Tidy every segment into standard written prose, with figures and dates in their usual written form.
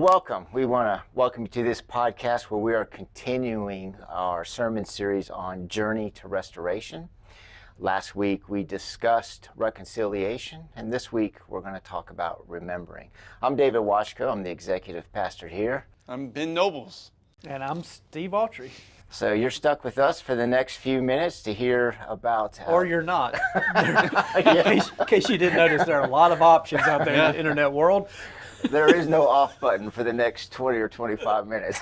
welcome. We want to welcome you to this podcast where we are continuing our sermon series on Journey to Restoration. Last week we discussed reconciliation, and this week we're going to talk about remembering. I'm David Washko. I'm the executive pastor here. I'm Ben Nobles. And I'm Steve Autry. So you're stuck with us for the next few minutes to hear about... Or you're not. In case you didn't notice, there are a lot of options out there in the internet world. There is no off button for the next 20 or 25 minutes.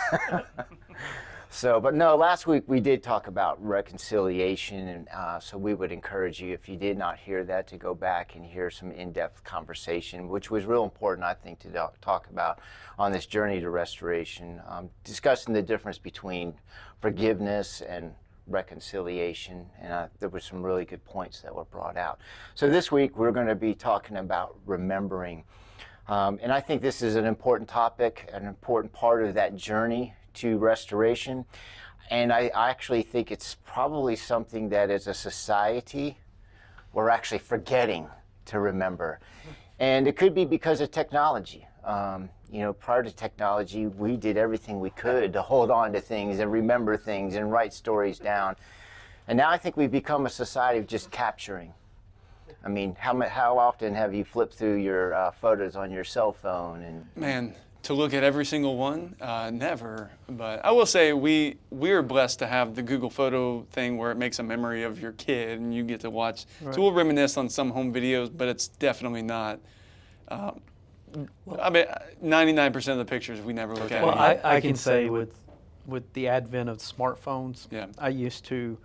But no, last week we did talk about reconciliation, and so we would encourage you, if you did not hear that, to go back and hear some in-depth conversation, which was real important, I think, to talk about on this journey to restoration, discussing the difference between forgiveness and reconciliation, and there were some really good points that were brought out. So this week we're going to be talking about remembering. And I think this is an important topic, an important part of that journey to restoration. And I actually think it's probably something that as a society, we're actually forgetting to remember. And it could be because of technology. Prior to technology, we did everything we could to hold on to things and remember things and write stories down. And now I think we've become a society of just capturing. I mean, how often have you flipped through your photos on your cell phone? And Man, to look at every single one, never. But I will say we're blessed to have the Google Photo thing where it makes a memory of your kid and you get to watch. Right. So we'll reminisce on some home videos, but it's definitely not. 99% of the pictures we never look at. Well, I can say with the advent of smartphones, yeah. I used to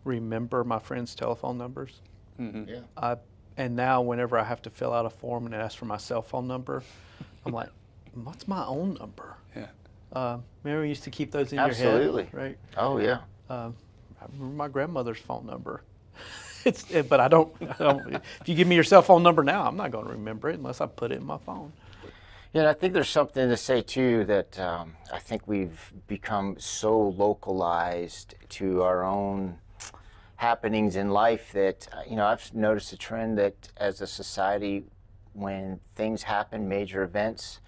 remember my friends' telephone numbers. Mm-hmm. Yeah. And now whenever I have to fill out a form and ask for my cell phone number, I'm like, what's my own number? Yeah. Remember we used to keep those in Absolutely. your head, right? Oh, yeah. I remember my grandmother's phone number. But I don't, if you give me your cell phone number now, I'm not going to remember it unless I put it in my phone. Yeah, and I think there's something to say, too, that I think we've become so localized to our own happenings in life that, I've noticed a trend that as a society, when things happen, major events,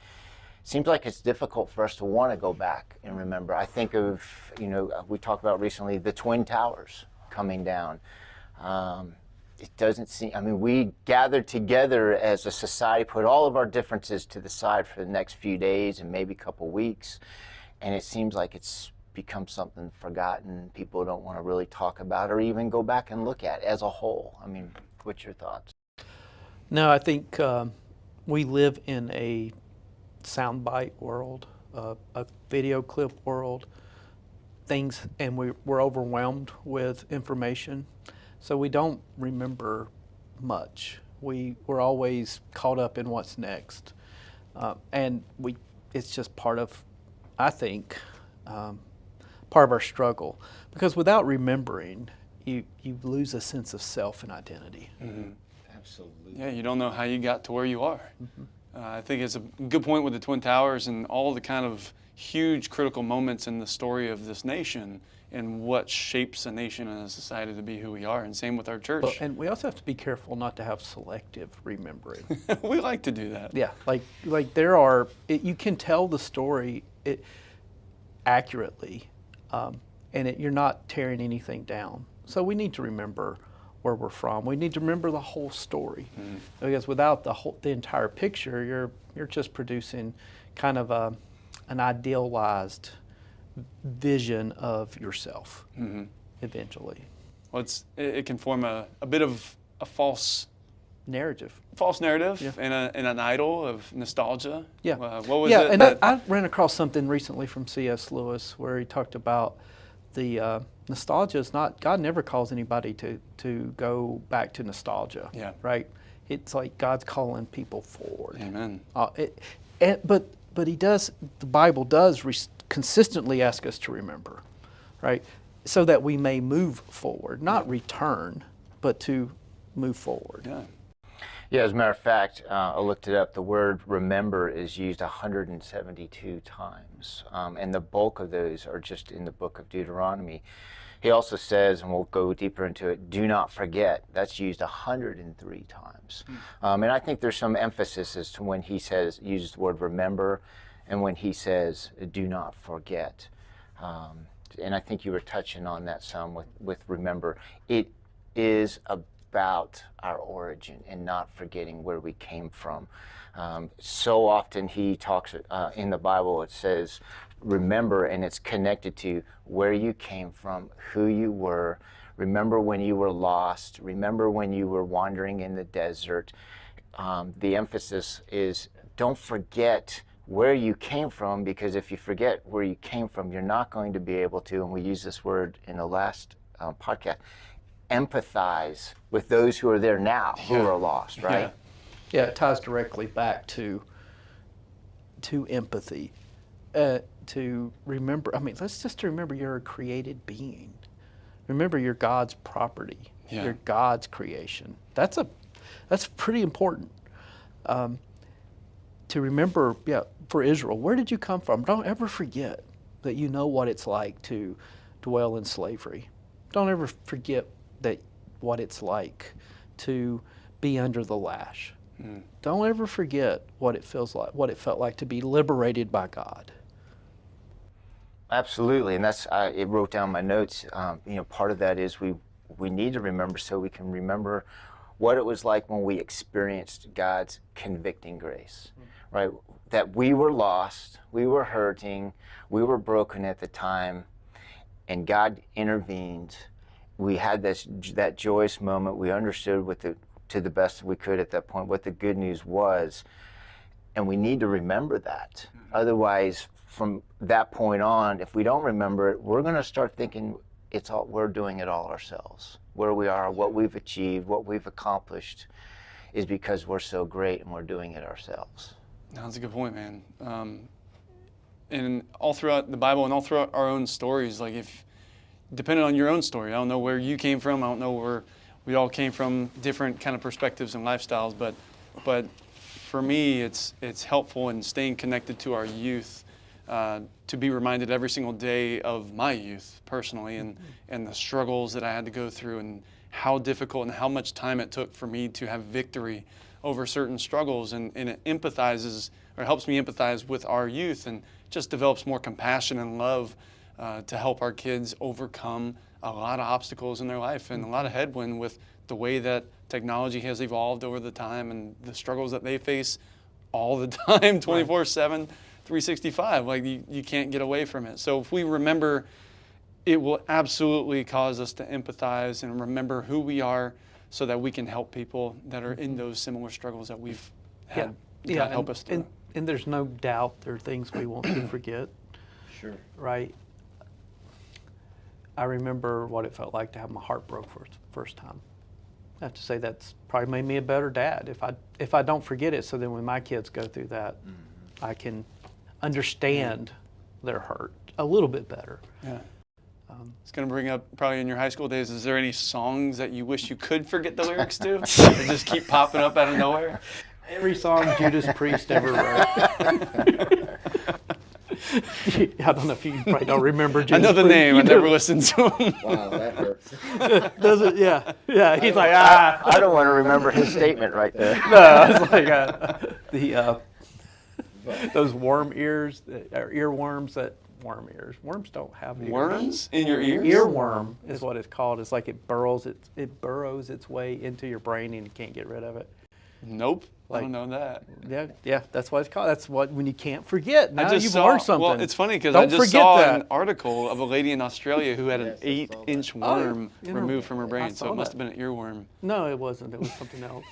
it seems like it's difficult for us to want to go back and remember. I think of, we talked about recently the Twin Towers coming down. It doesn't seem, we gathered together as a society, put all of our differences to the side for the next few days and maybe a couple weeks, and it seems like it's become something forgotten. People don't want to really talk about or even go back and look at as a whole. What's your thoughts? No, I think we live in a soundbite world, a video clip world, and we're overwhelmed with information. So we don't remember much. We're always caught up in what's next. And it's just part of, I think, part of our struggle. Because without remembering, you lose a sense of self and identity. Mm-hmm. Absolutely. Yeah, you don't know how you got to where you are. Mm-hmm. I think it's a good point with the Twin Towers and all the kind of huge critical moments in the story of this nation and what shapes a nation and a society to be who we are, and same with our church. Well, and we also have to be careful not to have selective remembering. We like to do that. Yeah, like there are, you can tell the story accurately, and you're not tearing anything down. So we need to remember where we're from. We need to remember the whole story, because without the entire picture, you're just producing kind of an idealized vision of yourself. Eventually. Well, it can form a bit of a false narrative, yeah. and an idol of nostalgia. Yeah. What was it? And I ran across something recently from C.S. Lewis where he talked about the nostalgia is not, God never calls anybody to go back to nostalgia. Yeah. Right? It's like God's calling people forward. Amen. But he does, the Bible does consistently ask us to remember, right? So that we may move forward, not return, but to move forward. Yeah. Yeah, as a matter of fact, I looked it up. The word remember is used 172 times, and the bulk of those are just in the book of Deuteronomy. He also says, and we'll go deeper into it, do not forget. That's used 103 times. And I think there's some emphasis as to when he uses the word remember, and when he says, do not forget. And I think you were touching on that some with remember. It is about our origin and not forgetting where we came from. So often he talks in the Bible, it says, remember, and it's connected to where you came from, who you were. Remember when you were lost. Remember when you were wandering in the desert. The emphasis is don't forget where you came from, because if you forget where you came from, you're not going to be able to, and we used this word in the last podcast, empathize with those who are there now, who are lost, right? Yeah, it ties directly back to empathy. To remember, I mean, let's just remember you're a created being. Remember you're God's property. Yeah. You're God's creation. That's pretty important. To remember, for Israel, where did you come from? Don't ever forget that you know what it's like to dwell in slavery. Don't ever forget what it's like to be under the lash. Don't ever forget what it felt like to be liberated by God. Absolutely, and that's it wrote down my notes. Part of that is we need to remember so we can remember what it was like when we experienced God's convicting grace, right? That we were lost, we were hurting, we were broken at the time, and God intervened. We had that joyous moment. We understood to the best we could at that point what the good news was, and we need to remember that. Otherwise, from that point on, if we don't remember it, we're going to start thinking we're doing it all ourselves. Where we are, what we've achieved, what we've accomplished is because we're so great and we're doing it ourselves. That's a good point, man. And all throughout the Bible and all throughout our own stories, like depending on your own story, I don't know where you came from, I don't know where we all came from, different kind of perspectives and lifestyles, but for me, it's helpful in staying connected to our youth, to be reminded every single day of my youth personally and the struggles that I had to go through and how difficult and how much time it took for me to have victory over certain struggles, and it empathizes or helps me empathize with our youth and just develops more compassion and love to help our kids overcome a lot of obstacles in their life and a lot of headwind with the way that technology has evolved over the time and the struggles that they face all the time, 24/7, 365. Like you can't get away from it. So if we remember, it will absolutely cause us to empathize and remember who we are so that we can help people that are in those similar struggles that we've had. God help us through. And there's no doubt there are things we want to forget. Sure. Right? I remember what it felt like to have my heart broke for the first time. I have to say that's probably made me a better dad if I don't forget it, so then when my kids go through that, I can understand their hurt a little bit better. Yeah. It's going to bring up probably in your high school days, is there any songs that you wish you could forget the lyrics to? They just keep popping up out of nowhere? Every song Judas Priest ever wrote. I don't know if you probably don't remember Judas I know the Priest. name. I never listened to him. Wow, that hurts. Does it? Yeah. Yeah. He's like, I don't want to remember his statement right there. No, it's like those worm ears, or earworms that. Worm ears. Worms don't have ears. Worms in your ears? Earworm is what it's called. It's like it burrows its way into your brain and you can't get rid of it. Nope. I don't know that. Yeah, that's what it's called. That's what when you can't forget. Now you've learned something. Well, it's funny because Don't I just forget saw that. an article of a lady in Australia who had an 8-inch worm removed from her brain, so saw it must have that. been an earworm. No, it wasn't. It was something else.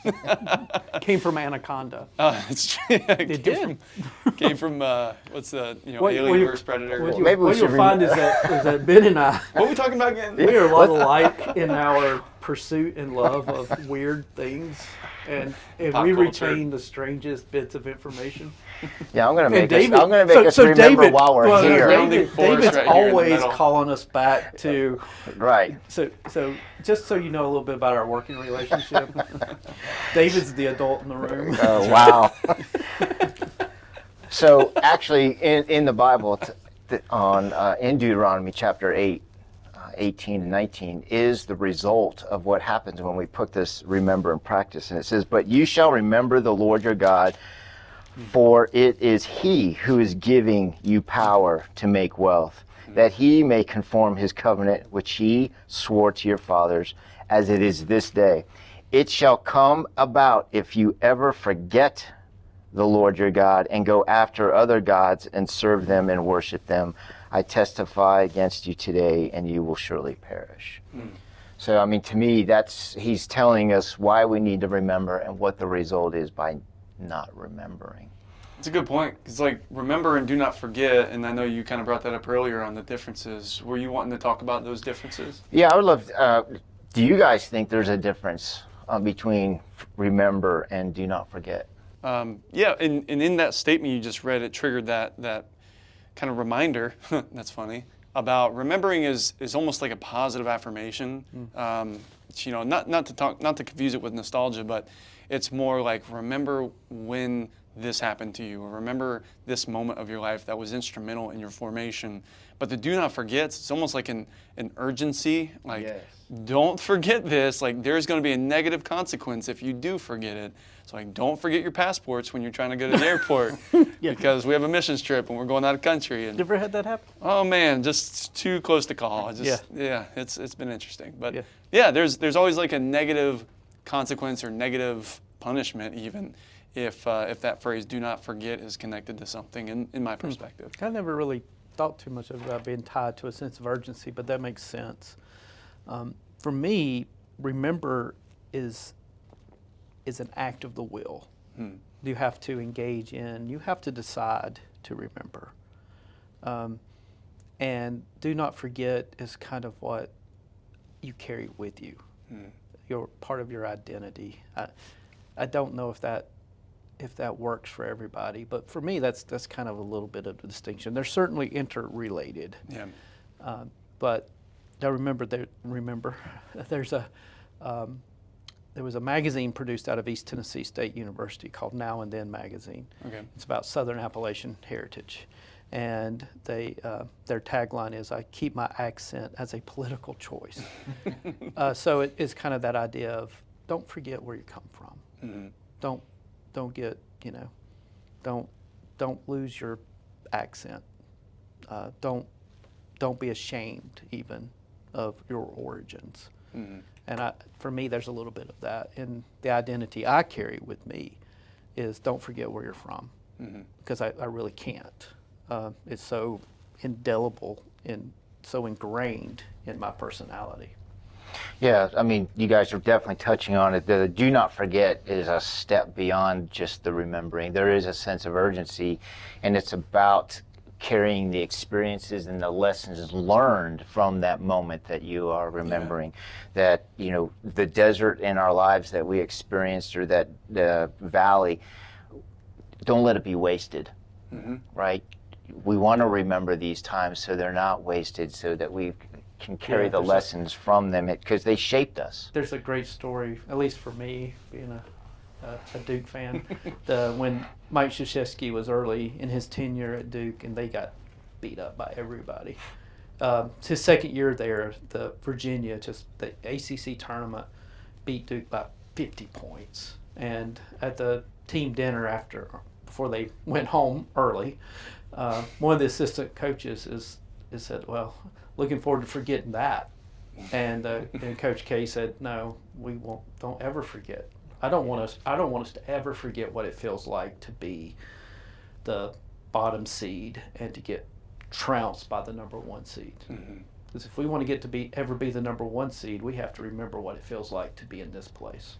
Came from anaconda. It's true. It did. Came from what's the What Alien you- vs Predator? What Maybe we you'll should find is that Ben and I, What are we talking about again? we are a lot alike in our pursuit and love of weird things, and Pop we culture. retain the strangest bits of information. Yeah, I'm going to And make us remember David, while we're well, here. Grounding force David's right here in the always middle. calling us back to. Right. So just so you know a little bit about our working relationship, David's the adult in the room. Oh, wow. So actually, in the Bible, in Deuteronomy chapter 8, 18 and 19, is the result of what happens when we put this remember in practice. And it says, "But you shall remember the Lord your God, For it is he who is giving you power to make wealth, that he may conform his covenant which he swore to your fathers, as it is this day. It shall come about if you ever forget the Lord your God and go after other gods and serve them and worship them. I testify against you today, and you will surely perish. So, I mean, to me, he's telling us why we need to remember and what the result is by not remembering. It's a good point. It's like remember and do not forget. And I know you kind of brought that up earlier on the differences. Were you wanting to talk about those differences? Yeah, I would love. Do you guys think there's a difference between remember and do not forget? Yeah, and in that statement you just read, it triggered that kind of reminder. That's funny. About remembering is almost like a positive affirmation. It's, not to confuse it with nostalgia, but it's more like remember when this happened to you, or remember this moment of your life that was instrumental in your formation. But the do not forget, it's almost like an urgency, like Yes. Don't forget this, like there's going to be a negative consequence if you do forget it. So like don't forget your passports when you're trying to go to the airport because we have a missions trip and we're going out of country. And You ever had that happen? oh man, just too close to call. It's been interesting. But there's always like a negative consequence or negative punishment even if that phrase "do not forget" is connected to something. In my perspective, I never really thought too much about being tied to a sense of urgency, but that makes sense. For me, remember is an act of the will. You have to engage in. You have to decide to remember. And do not forget is kind of what you carry with you. You're part of your identity. I don't know if that works for everybody, but for me, that's kind of a little bit of the distinction. They're certainly interrelated. yeah, But I remember there's there was a magazine produced out of East Tennessee State University called Now and Then magazine. okay, It's about Southern Appalachian heritage, and their tagline is "I keep my accent as a political choice." So it is kind of that idea of don't forget where you come from. Don't get don't lose your accent. Don't be ashamed even of your origins. And for me, there's a little bit of that. And the identity I carry with me is don't forget where you're from, because I really can't. It's so indelible and so ingrained in my personality. Yeah, I mean, you guys are definitely touching on it. The do not forget is a step beyond just the remembering. There is a sense of urgency, and it's about carrying the experiences and the lessons learned from that moment that you are remembering. That, the desert in our lives that we experienced, or that the valley, don't let it be wasted, right? We want to remember these times so they're not wasted, so that we can carry the lessons from them, because they shaped us. There's a great story, at least for me, being a Duke fan, when Mike Krzyzewski was early in his tenure at Duke, and they got beat up by everybody. His second year there, the ACC tournament beat Duke by 50 points. And at the team dinner before they went home early, one of the assistant coaches said, "Well, looking forward to forgetting that." And Coach K said, "No, we won't. Don't ever forget. I don't want us to ever forget what it feels like to be the bottom seed and to get trounced by the number one seed. Because if we want to get to ever be the number one seed, we have to remember what it feels like to be in this place."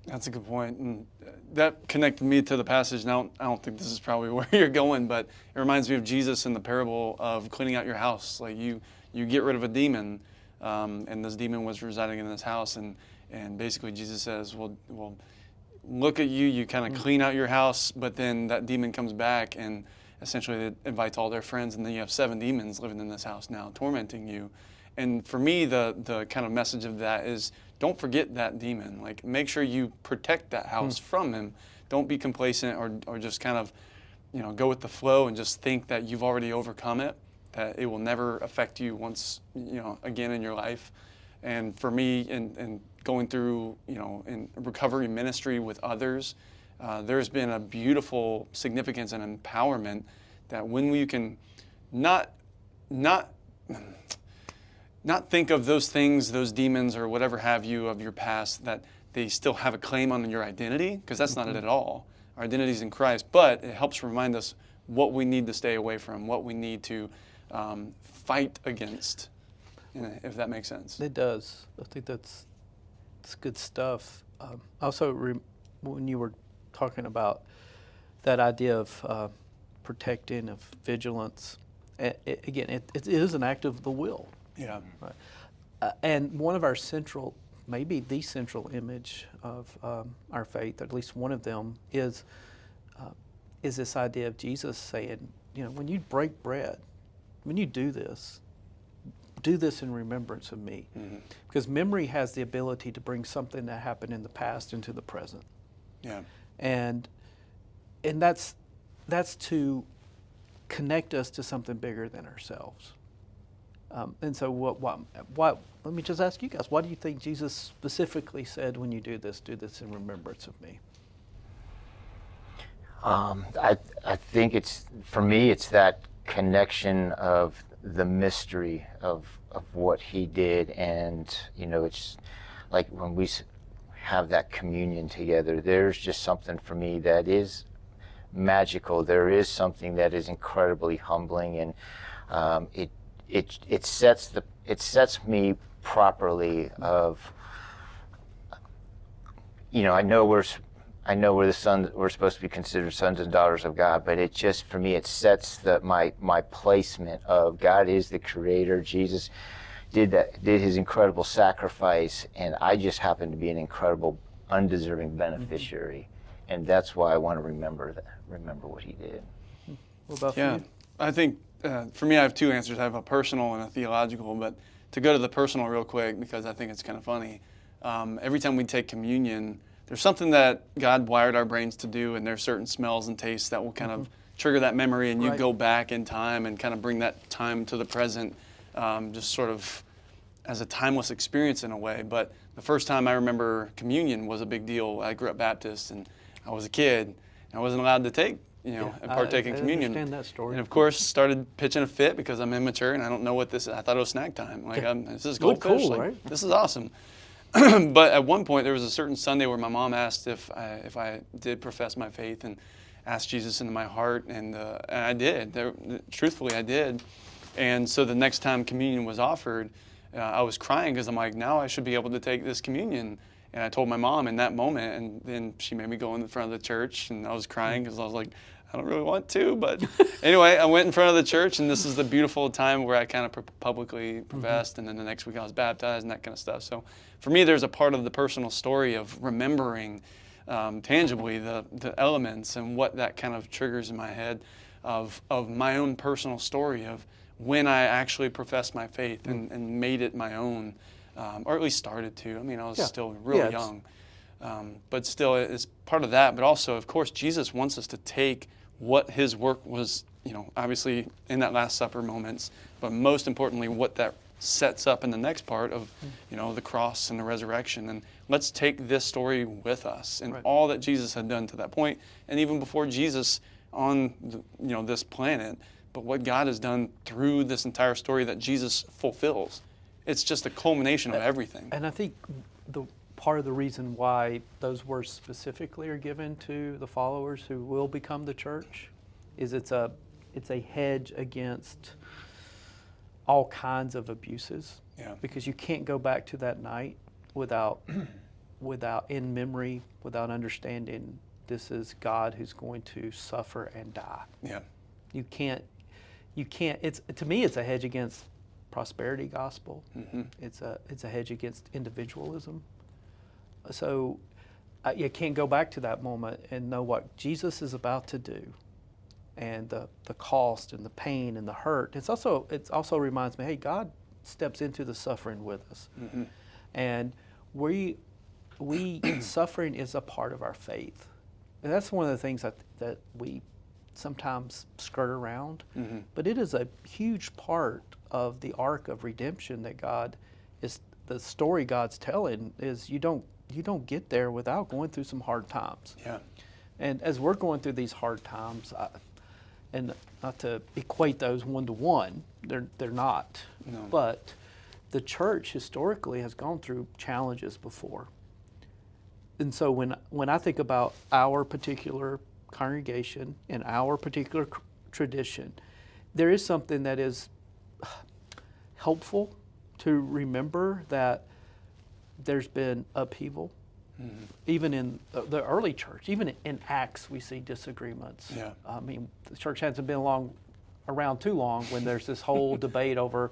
that's a good point, and that connected me to the passage. Now, I don't think this is probably where you're going, but it reminds me of Jesus in the parable of cleaning out your house. Like you get rid of a demon, and this demon was residing in this house, and basically Jesus says, well, look at you. You kind of clean out your house, but then that demon comes back, and essentially it invites all their friends, and then you have 7 demons living in this house now, tormenting you. And for me, the kind of message of that is, don't forget that demon. Like, make sure you protect that house from him. Don't be complacent or just kind of, go with the flow and just think that you've already overcome it, that it will never affect you once, again in your life. And for me, in going through, in recovery ministry with others, there's been a beautiful significance and empowerment that when you can not think of those things, those demons or whatever have you of your past, that they still have a claim on your identity, because that's not it at all. Our identity is in Christ, but it helps remind us what we need to stay away from, what we need to fight against, if that makes sense. It does. I think that's good stuff. Also, when you were talking about that idea of protecting, of vigilance, again, it is an act of the will. Yeah. Right. And one of our central, maybe the central image of our faith, at least one of them, is this idea of Jesus saying, when you break bread, when you do this in remembrance of me. Mm-hmm. Because memory has the ability to bring something that happened in the past into the present. Yeah. And that's to connect us to something bigger than ourselves. And so what, let me just ask you guys, what do you think Jesus specifically said when you do this in remembrance of me? I think for me, it's that connection of the mystery of what he did. And, it's like when we have that communion together, there's just something for me that is magical. There is something that is incredibly humbling, and it sets me properly of, I know we're supposed to be considered sons and daughters of God, but it just, for me, it sets my placement of God is the creator. Jesus did his incredible sacrifice, and I just happen to be an incredible, undeserving beneficiary. Mm-hmm. And that's why I want to remember what he did. What about for you? I think for me, I have two answers. I have a personal and a theological, but to go to the personal real quick, because I think it's kind of funny. Every time we take communion, there's something that God wired our brains to do, and there's certain smells and tastes that will kind of trigger that memory, and you go back in time and kind of bring that time to the present, just sort of as a timeless experience in a way. But the first time I remember communion was a big deal. I grew up Baptist, and I was a kid, and I wasn't allowed to take, and partake in communion. I understand that story. And of course, started pitching a fit because I'm immature and I don't know what this is. I thought it was snack time. Like, this is goldfish. Cool, like, right? This is awesome. But at one point, there was a certain Sunday where my mom asked if I did profess my faith and asked Jesus into my heart, and I did. Truthfully, I did. And so the next time communion was offered, I was crying because I'm like, now I should be able to take this communion. And I told my mom in that moment, and then she made me go in the front of the church, and I was crying because I was like, I don't really want to, but anyway, I went in front of the church, and this is the beautiful time where I kind of publicly professed, and then the next week I was baptized and that kind of stuff. So for me, there's a part of the personal story of remembering tangibly the elements and what that kind of triggers in my head of my own personal story of when I actually professed my faith and made it my own, or at least started to. I mean, I was still really young. But still, it's part of that. But also, of course, Jesus wants us to take what his work was, obviously in that Last Supper moments, but most importantly, what that sets up in the next part of, the cross and the resurrection. And let's take this story with us and all that Jesus had done to that point, and even before Jesus on this planet, but what God has done through this entire story that Jesus fulfills. It's just a culmination of everything. And I think part of the reason why those words specifically are given to the followers who will become the church is it's a hedge against all kinds of abuses. Yeah. Because you can't go back to that night without in memory, without understanding this is God who's going to suffer and die. Yeah. You can't to me it's a hedge against prosperity gospel. Mm-hmm. It's a hedge against individualism. So you can't go back to that moment and know what Jesus is about to do, and the cost and the pain and the hurt. It also reminds me, hey, God steps into the suffering with us, and we suffering is a part of our faith, and that's one of the things that we sometimes skirt around, but it is a huge part of the arc of redemption that God is. The story God's telling is you don't get there without going through some hard times. Yeah. And as we're going through these hard times, and not to equate those one to one, they're not. No. But the church historically has gone through challenges before. And so when I think about our particular congregation and our particular tradition, there is something that is helpful to remember, that there's been upheaval. Mm-hmm. Even in the early church, even in Acts, we see disagreements. Yeah. I mean, the church hasn't been around too long when there's this whole debate over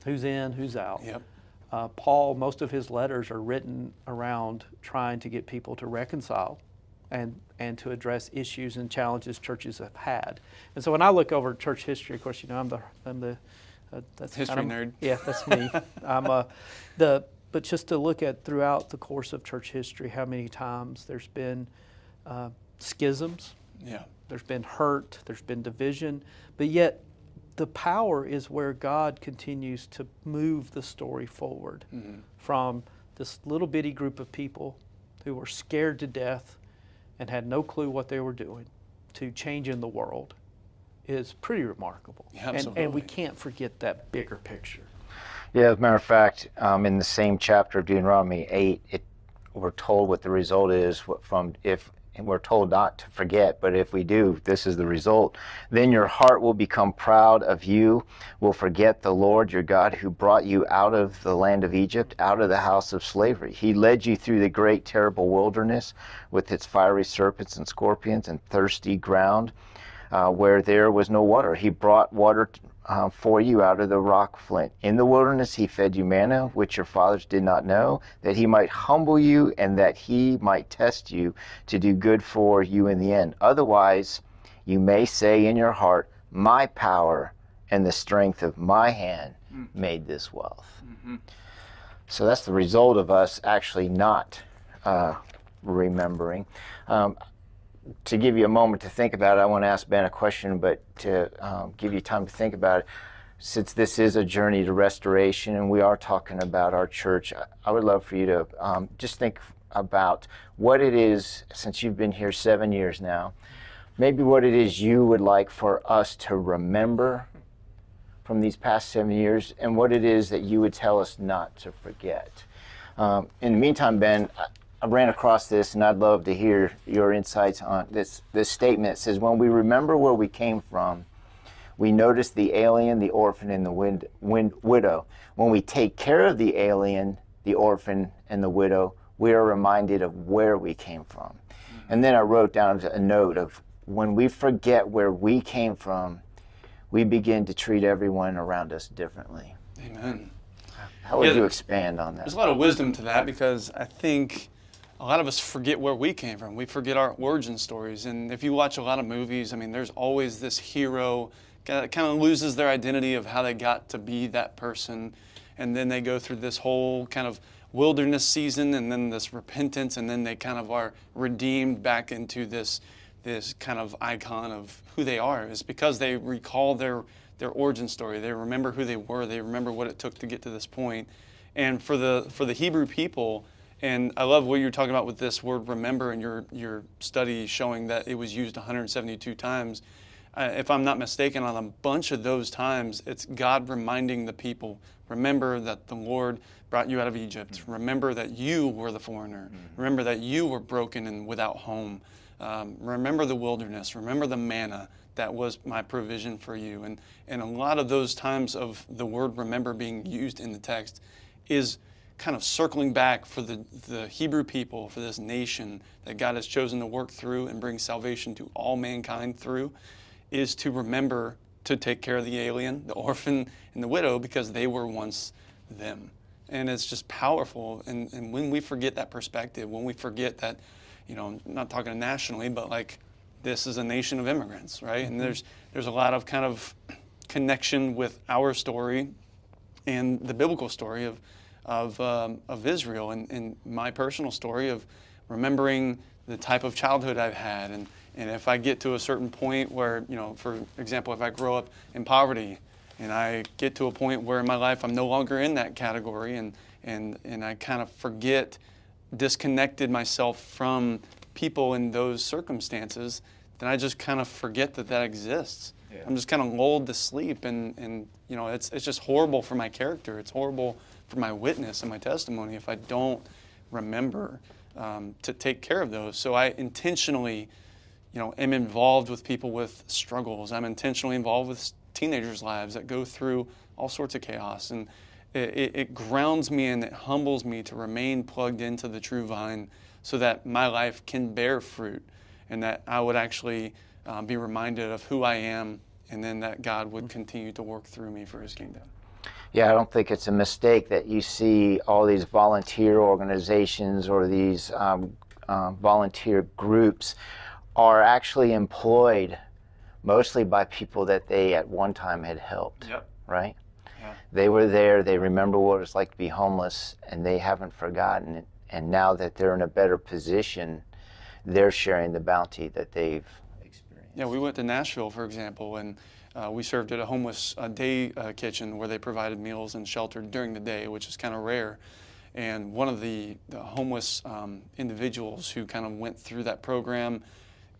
who's in, who's out. Yep. Paul, most of his letters are written around trying to get people to reconcile and to address issues and challenges churches have had. And so when I look over church history, of course, I'm the that's history kind of, nerd. Yeah, that's me. But just to look at throughout the course of church history, how many times there's been schisms. Yeah. There's been hurt. There's been division. But yet, the power is where God continues to move the story forward, mm-hmm. from this little bitty group of people who were scared to death and had no clue what they were doing to changing the world is pretty remarkable. Yeah, absolutely. And we can't forget that bigger picture. Yeah, as a matter of fact, in the same chapter of Deuteronomy 8, we're told what the result is and we're told not to forget, but if we do, this is the result. Then your heart will become proud of you, will forget the Lord your God who brought you out of the land of Egypt, out of the house of slavery. He led you through the great terrible wilderness with its fiery serpents and scorpions and thirsty ground where there was no water. He brought water for you out of the rock flint. In the wilderness he fed you manna, which your fathers did not know, that he might humble you and that he might test you to do good for you in the end. Otherwise, you may say in your heart, my power and the strength of my hand made this wealth. Mm-hmm. So that's the result of us actually not remembering. To give you a moment to think about it, I want to ask Ben a question, but to give you time to think about it, since this is a journey to restoration and we are talking about our church, I would love for you to just think about what it is, since you've been here 7 years now, maybe what it is you would like for us to remember from these past 7 years, and what it is that you would tell us not to forget. In the meantime, Ben, I ran across this, and I'd love to hear your insights on this statement. It says, when we remember where we came from, we notice the alien, the orphan, and the widow. When we take care of the alien, the orphan, and the widow, we are reminded of where we came from. Mm-hmm. And then I wrote down a note of when we forget where we came from, we begin to treat everyone around us differently. Amen. How would you expand on that? There's a lot of wisdom to that, because I think a lot of us forget where we came from. We forget our origin stories. And if you watch a lot of movies, I mean, there's always this hero that kind of loses their identity of how they got to be that person. And then they go through this whole kind of wilderness season, and then this repentance, and then they kind of are redeemed back into this kind of icon of who they are. It's because they recall their origin story. They remember who they were. They remember what it took to get to this point. And for the Hebrew people, and I love what you're talking about with this word remember in your study showing that it was used 172 times. If I'm not mistaken, on a bunch of those times, it's God reminding the people, remember that the Lord brought you out of Egypt. Mm-hmm. Remember that you were the foreigner. Mm-hmm. Remember that you were broken and without home. Remember the wilderness. Remember the manna. That was my provision for you. And a lot of those times of the word remember being used in the text is kind of circling back for the Hebrew people, for this nation that God has chosen to work through and bring salvation to all mankind through, is to remember to take care of the alien, the orphan, and the widow, because they were once them. And it's just powerful. And when we forget that perspective, when we forget that, I'm not talking nationally, but like this is a nation of immigrants, right? Mm-hmm. And there's a lot of kind of connection with our story and the biblical story of Israel, and my personal story of remembering the type of childhood I've had, and if I get to a certain point where, for example, if I grow up in poverty and I get to a point where in my life I'm no longer in that category, and I kind of disconnected myself from people in those circumstances, then I just kind of forget that that exists. I'm just kind of lulled to sleep, and you know, it's just horrible for my character. It's horrible for my witness and my testimony if I don't remember to take care of those. So I intentionally, you know, am involved with people with struggles. I'm intentionally involved with teenagers' lives that go through all sorts of chaos, and it grounds me and it humbles me to remain plugged into the true vine, so that my life can bear fruit, and that I would actually be reminded of who I am, and then that God would continue to work through me for His kingdom. Yeah, I don't think it's a mistake that you see all these volunteer organizations or these volunteer groups are actually employed mostly by people that they at one time had helped, right? Yeah. They were there, they remember what it was like to be homeless, and they haven't forgotten it. And now that they're in a better position, they're sharing the bounty that they've experienced. Yeah, we went to Nashville, for example, and we served at a homeless day kitchen where they provided meals and shelter during the day, which is kind of rare. And one of the homeless individuals who kind of went through that program,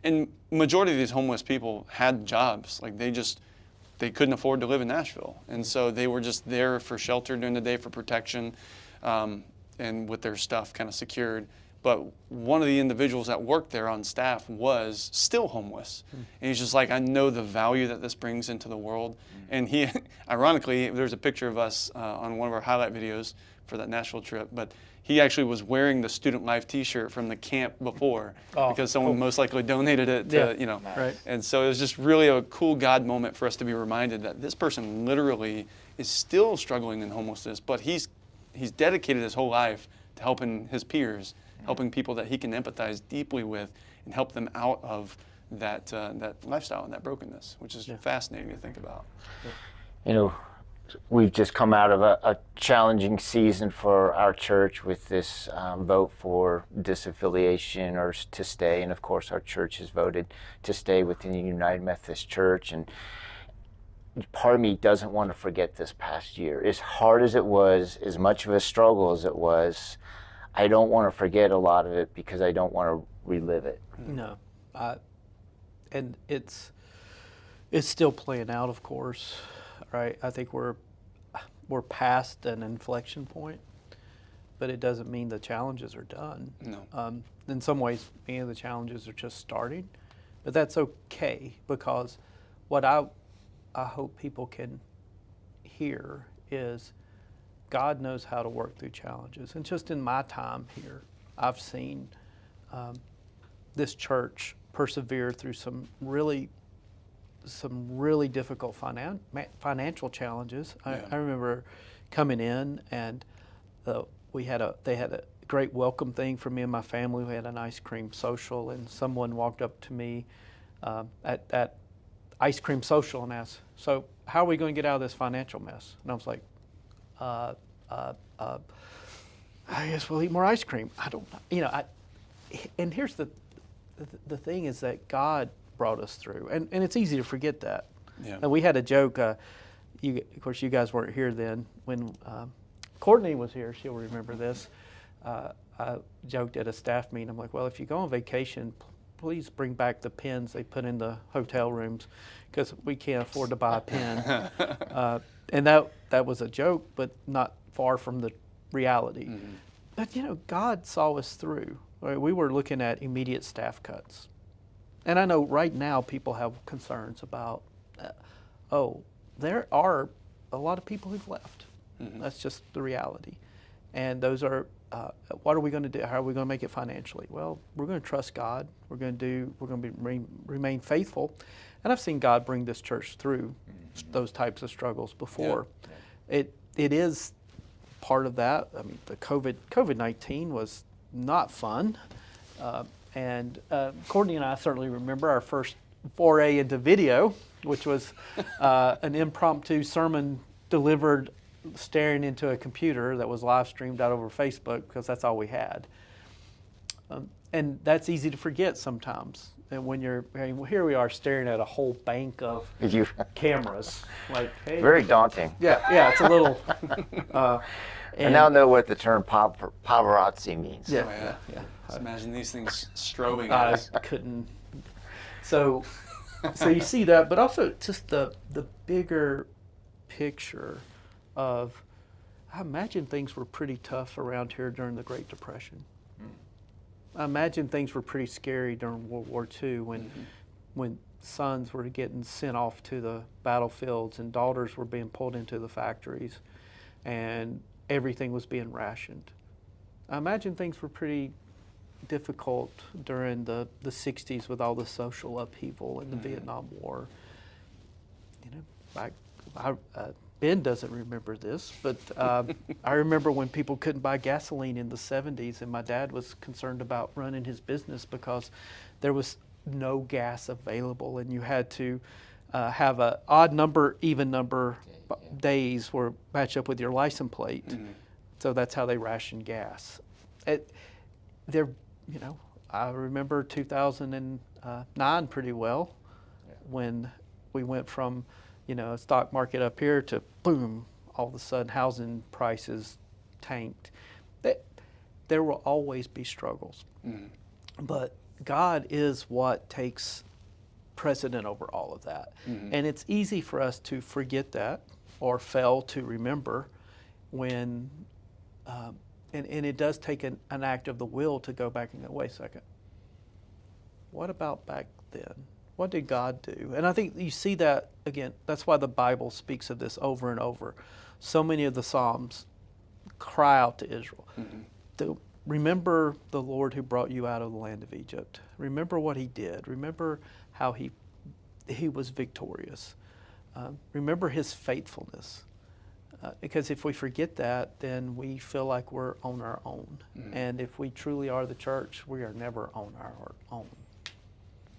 and majority of these homeless people had jobs. Like they couldn't afford to live in Nashville. And so they were just there for shelter during the day, for protection, and with their stuff kind of secured. But one of the individuals that worked there on staff was still homeless. And he's just like, I know the value that this brings into the world. And he, ironically, there's a picture of us on one of our highlight videos for that Nashville trip, but he actually was wearing the Student Life t-shirt from the camp before, because someone most likely donated it to, you know. Right. And so it was just really a cool God moment for us to be reminded that this person literally is still struggling in homelessness, but he's dedicated his whole life to helping his peers, helping people that he can empathize deeply with, and help them out of that lifestyle and that brokenness, which is fascinating to think about. You know, we've just come out of a challenging season for our church with this vote for disaffiliation or to stay. And of course, our church has voted to stay within the United Methodist Church. And part of me doesn't want to forget this past year. As hard as it was, as much of a struggle as it was, I don't want to forget a lot of it because I don't want to relive it. No, and it's still playing out, of course, right? I think we're past an inflection point, but it doesn't mean the challenges are done. No. In some ways, many of the challenges are just starting, but that's okay, because what I hope people can hear is God knows how to work through challenges. And just in my time here, I've seen this church persevere through some really difficult financial challenges. Yeah. I remember coming in, and they had a great welcome thing for me and my family. We had an ice cream social, and someone walked up to me at ice cream social and asked, "So how are we going to get out of this financial mess?" And I was like, I guess we'll eat more ice cream. I don't, and here's the thing is that God brought us through, and it's easy to forget that. Yeah. And we had a joke, of course you guys weren't here then, when Courtney was here, she'll remember this. I joked at a staff meeting, I'm like, well, if you go on vacation, please bring back the pens they put in the hotel rooms, because we can't afford to buy a pen. And that was a joke, but not far from the reality. Mm-hmm. But God saw us through. Right? We were looking at immediate staff cuts. And I know right now people have concerns about, there are a lot of people who've left. Mm-hmm. That's just the reality. And those are, what are we going to do? How are we going to make it financially? Well, we're going to trust God. We're going to remain faithful. And I've seen God bring this church through those types of struggles before. Yeah. It is part of that. I mean, the COVID-19 was not fun. And Courtney and I certainly remember our first foray into video, which was an impromptu sermon delivered staring into a computer that was live streamed out over Facebook, because that's all we had. And that's easy to forget sometimes. And when you're, I mean, here we are staring at a whole bank of You cameras, like, hey. very daunting. Yeah, it's a little. I now know what the term paparazzi means. Yeah, Oh, yeah. yeah. Just imagine these things strobing at I us. couldn't. So you see that, but also just the bigger picture of, I imagine things were pretty tough around here during the Great Depression. I imagine things were pretty scary during World War II when sons were getting sent off to the battlefields and daughters were being pulled into the factories and everything was being rationed. I imagine things were pretty difficult during the 60s with all the social upheaval and the Vietnam War. You know, Ben doesn't remember this, but I remember when people couldn't buy gasoline in the 70s, and my dad was concerned about running his business because there was no gas available, and you had to have an odd number, even number days were match up with your license plate. So that's how they rationed gas. You know, I remember 2009 pretty well, when we went from, you know, a stock market up here to boom, all of a sudden housing prices tanked. There will always be struggles, but God is what takes precedent over all of that. And it's easy for us to forget that or fail to remember when, and it does take an act of the will to go back and go, wait a second, what about back then? What did God do? And I think you see that, again, that's why the Bible speaks of this over and over. So many of the Psalms cry out to Israel. Remember the Lord who brought you out of the land of Egypt. Remember what he did. Remember how he was victorious. Remember his faithfulness. Because if we forget that, then we feel like we're on our own. And if we truly are the church, we are never on our own.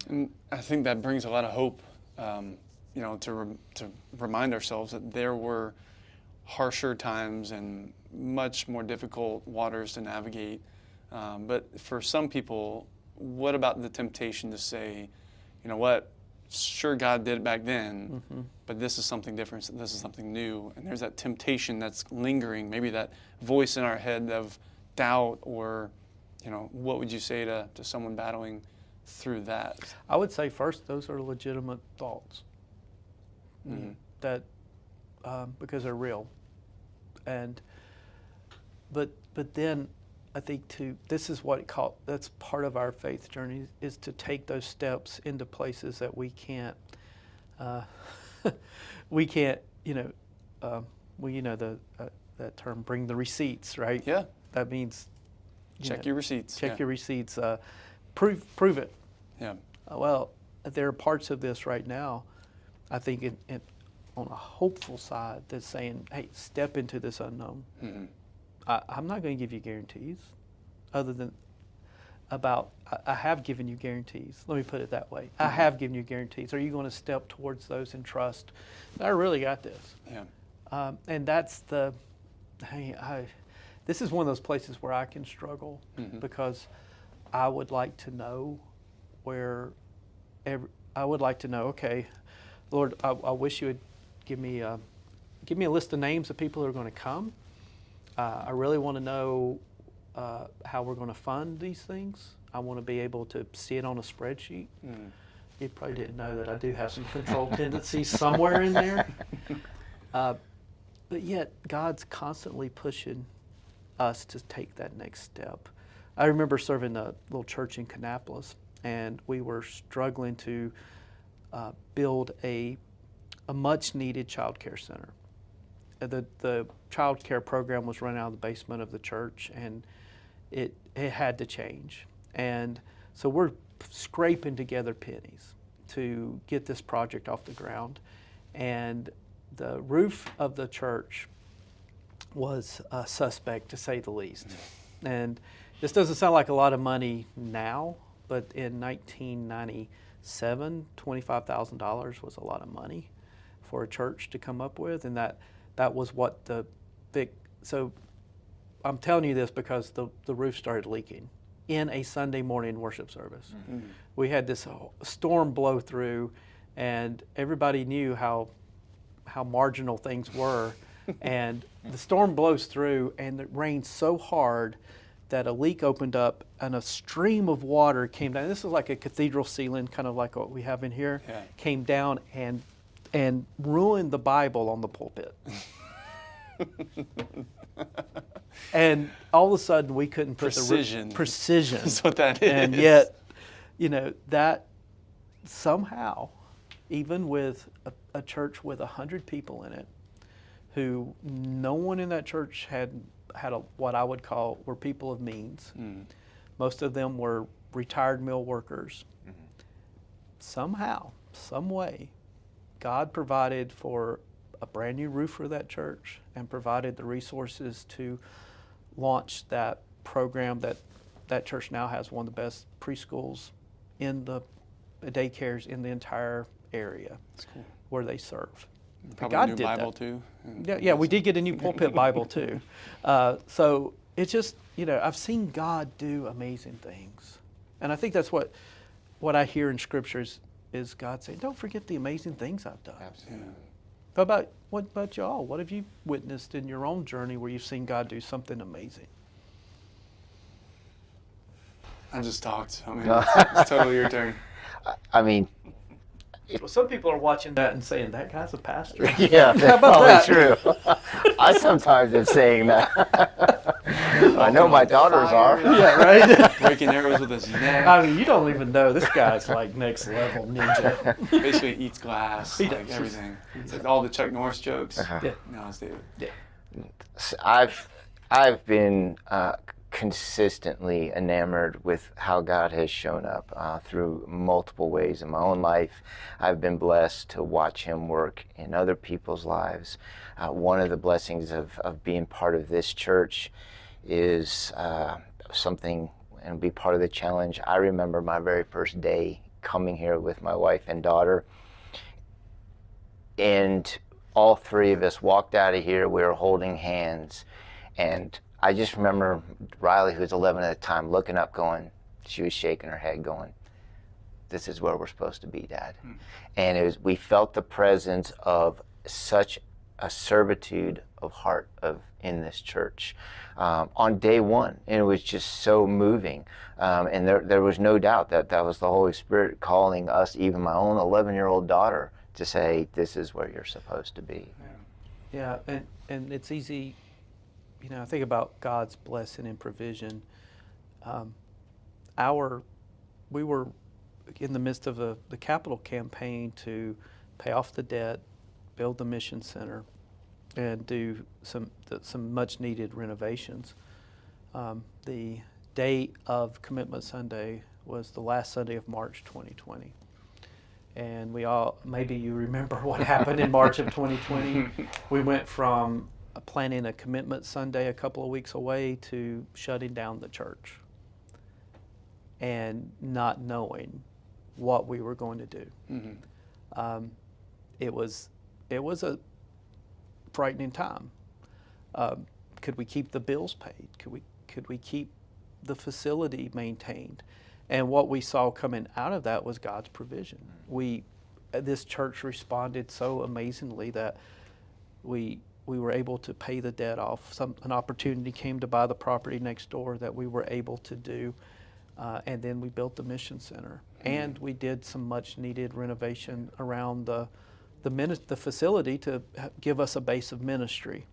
And I think that brings a lot of hope, you know, to remind ourselves that there were harsher times and much more difficult waters to navigate. But for some people, what about the temptation to say, you know what, sure, God did it back then, but this is something different, this is something new. And there's that temptation that's lingering, maybe that voice in our head of doubt, or, you know, what would you say to someone battling through that? I would say first, those are legitimate thoughts. That because they're real. And but then I think this is what that's part of our faith journey, is to take those steps into places that we can't you know, that term, bring the receipts, right? Yeah. That means Check your receipts. Check your receipts. Prove it. Yeah. Well, there are parts of this right now, I think, on a hopeful side, that's saying, hey, step into this unknown. I'm not going to give you guarantees other than I have given you guarantees. Let me put it that way. I have given you guarantees. Are you going to step towards those and trust? I really got this. Yeah. And that's this is one of those places where I can struggle, because I would like to know okay, Lord, I wish you would give me a list of names of people who are going to come. I really want to know how we're going to fund these things. I want to be able to see it on a spreadsheet. You probably didn't know that I do have some control tendencies somewhere in there. But yet, God's constantly pushing us to take that next step. I remember serving a little church in Kannapolis, and we were struggling to build a much-needed child care center. The child care program was run out of the basement of the church, and it had to change. And so we're scraping together pennies to get this project off the ground. And the roof of the church was suspect, to say the least. And this doesn't sound like a lot of money now, but in 1997, $25,000 was a lot of money for a church to come up with, and that was what so I'm telling you this because the roof started leaking, in a Sunday morning worship service. We had this storm blow through, and everybody knew how marginal things were. And the storm blows through, and it rains so hard that a leak opened up and a stream of water came down. This is like a cathedral ceiling, kind of like what we have in here. Yeah. Came down and ruined the Bible on the pulpit. And all of a sudden we couldn't put Precision. Precision. That's what that is. And yet, that somehow, even with a church with 100 people in it, who no one in that church had what I would call were people of means. Most of them were retired mill workers. Somehow, some way, God provided for a brand new roof for that church and provided the resources to launch that program that church now has one of the best preschools in the daycares in the entire area. That's cool. Where they serve. Probably God a new did Bible that. too. Yeah, we did get a new pulpit Bible too. So it's just, I've seen God do amazing things. And I think that's what I hear in scriptures is God saying, don't forget the amazing things I've done. Absolutely. What about y'all? What have you witnessed in your own journey where you've seen God do something amazing? I just talked. I mean, it's totally your turn. I mean, Well, some people are watching that and saying, that guy's a pastor. yeah, that's How about probably true. I sometimes am saying that. I know my daughters are. Yeah, right? Breaking arrows with his neck. I mean, you don't even know. This guy's like next level ninja. Basically eats glass, He like does. everything. It's like all the Chuck Norris jokes. Yeah. No, it's David. Yeah. I've been consistently enamored with how God has shown up through multiple ways in my own life. I've been blessed to watch Him work in other people's lives. One of the blessings of being part of this church is something, and be part of the challenge. I remember my very first day coming here with my wife and daughter, and all three of us walked out of here. We were holding hands, and I just remember Riley, who was 11 at the time, looking up, she was shaking her head, going, "This is where we're supposed to be, Dad." And we felt the presence of such a servitude of heart in this church on day one, and it was just so moving. And there was no doubt that was the Holy Spirit calling us, even my own 11-year-old daughter, to say, "This is where you're supposed to be." Yeah, and it's easy, I think about God's blessing and provision. We were in the midst of the capital campaign to pay off the debt, build the mission center, and do some much needed renovations. The day of Commitment Sunday was the last Sunday of March 2020. And maybe you remember what happened in March of 2020. We went from planning a Commitment Sunday a couple of weeks away to shutting down the church and not knowing what we were going to do. Mm-hmm. It was a frightening time. Could we keep the bills paid? Could we keep the facility maintained? And what we saw coming out of that was God's provision. This church responded so amazingly that we were able to pay the debt off. An opportunity came to buy the property next door that we were able to do, and then we built the mission center. And we did some much needed renovation around the facility to give us a base of ministry.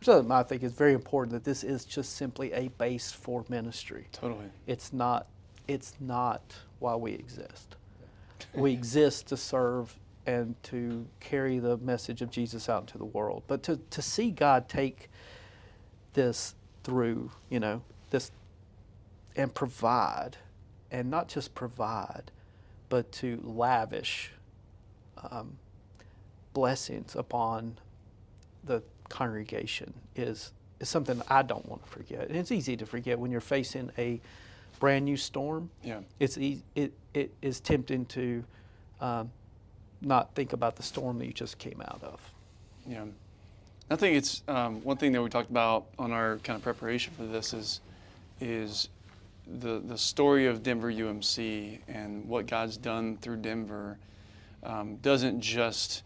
Which I think is very important, that this is just simply a base for ministry. Totally. It's not why we exist. We exist to serve and to carry the message of Jesus out into the world. But to see God take this through, this, and provide, and not just provide, but to lavish blessings upon the congregation is something I don't want to forget. And it's easy to forget when you're facing a brand new storm. Yeah. It is tempting to not think about the storm that you just came out of. Yeah. I think it's one thing that we talked about on our kind of preparation for this is the story of Denver UMC and what God's done through Denver isn't just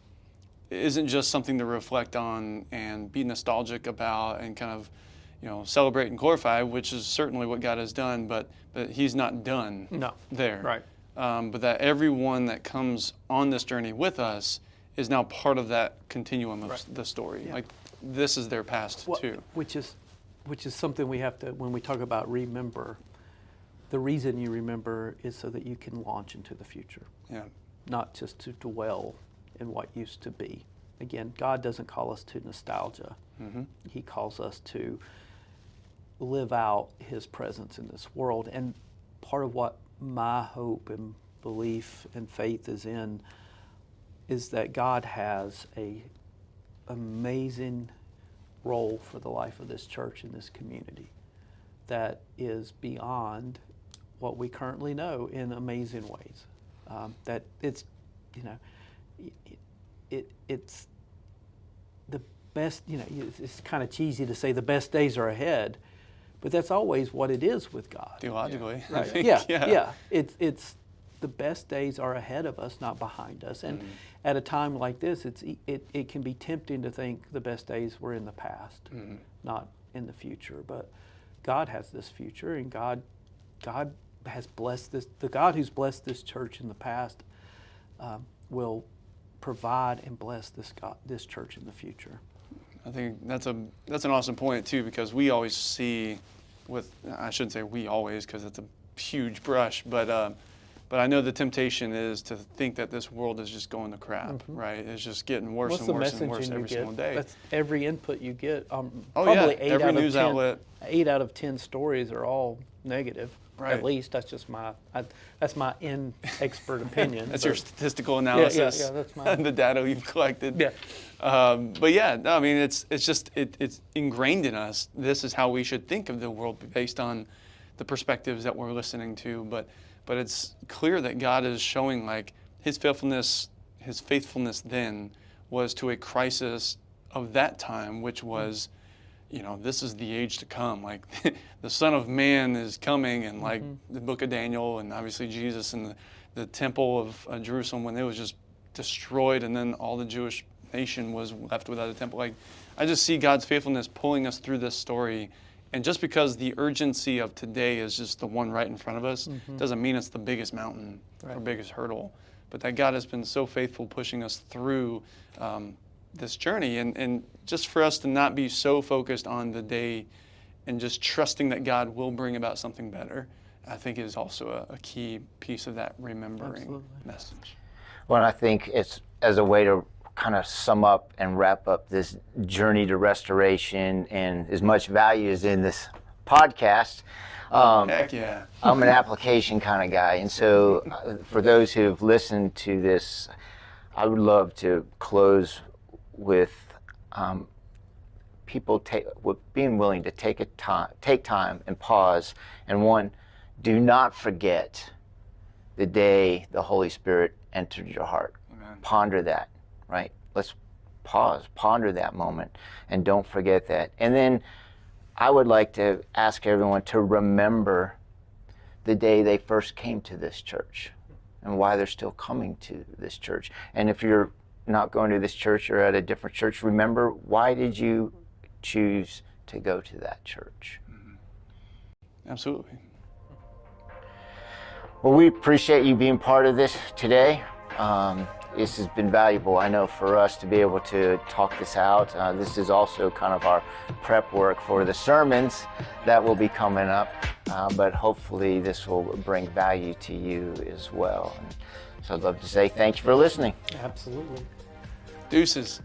something to reflect on and be nostalgic about and kind of, celebrate and glorify, which is certainly what God has done, but He's not done there. Right. But that everyone that comes on this journey with us is now part of that continuum of the story. Yeah. Like, this is their past too. Which is something we have to, when we talk about remember, the reason you remember is so that you can launch into the future. Yeah. Not just to dwell in what used to be. Again, God doesn't call us to nostalgia. Mm-hmm. He calls us to live out His presence in this world. And part of what my hope and belief and faith is in is that God has a amazing role for the life of this church and this community that is beyond what we currently know in amazing ways. That it's, it's the best, it's kind of cheesy to say the best days are ahead, but that's always what it is with God. Theologically, Right. I think. Yeah. It's the best days are ahead of us, not behind us. And at a time like this, it can be tempting to think the best days were in the past, not in the future. But God has this future, and God has blessed this. The God who's blessed this church in the past will provide and bless this church in the future. I think that's an awesome point too, because we always see I shouldn't say we always, because it's a huge brush, but I know the temptation is to think that this world is just going to crap, right? It's just getting worse and worse and worse every single day. That's every input you get. Probably every news outlet. 8 out of 10 stories are all negative. Right. At least that's just my inexpert opinion. That's your statistical analysis. Yeah, that's mine. The data you've collected. Yeah. But yeah, no, I mean, it's ingrained in us. This is how we should think of the world based on the perspectives that we're listening to. But it's clear that God is showing, like, His faithfulness then was to a crisis of that time, which was, this is the age to come. Like, the Son of Man is coming, and like the book of Daniel, and obviously Jesus, and the temple of Jerusalem, when it was just destroyed, and then all the Jewish nation was left without a temple. Like, I just see God's faithfulness pulling us through this story. And just because the urgency of today is just the one right in front of us, doesn't mean it's the biggest mountain or biggest hurdle. But that God has been so faithful pushing us through this journey. And just for us to not be so focused on the day and just trusting that God will bring about something better, I think is also a key piece of that remembering message. Well, I think it's as a way to kind of sum up and wrap up this journey to restoration, and as much value as in this podcast. Heck yeah. I'm an application kind of guy, and so for those who have listened to this, I would love to close with people with being willing to take time and pause. And one, do not forget the day the Holy Spirit entered your heart. Amen. Ponder that. Right? Let's pause, ponder that moment, and don't forget that. And then I would like to ask everyone to remember the day they first came to this church and why they're still coming to this church. And if you're not going to this church or at a different church, remember, why did you choose to go to that church? Absolutely. Well, we appreciate you being part of this today. This has been valuable, I know, for us to be able to talk this out. This is also kind of our prep work for the sermons that will be coming up, but hopefully this will bring value to you as well. And so I'd love to say thank you for listening. Absolutely. Deuces.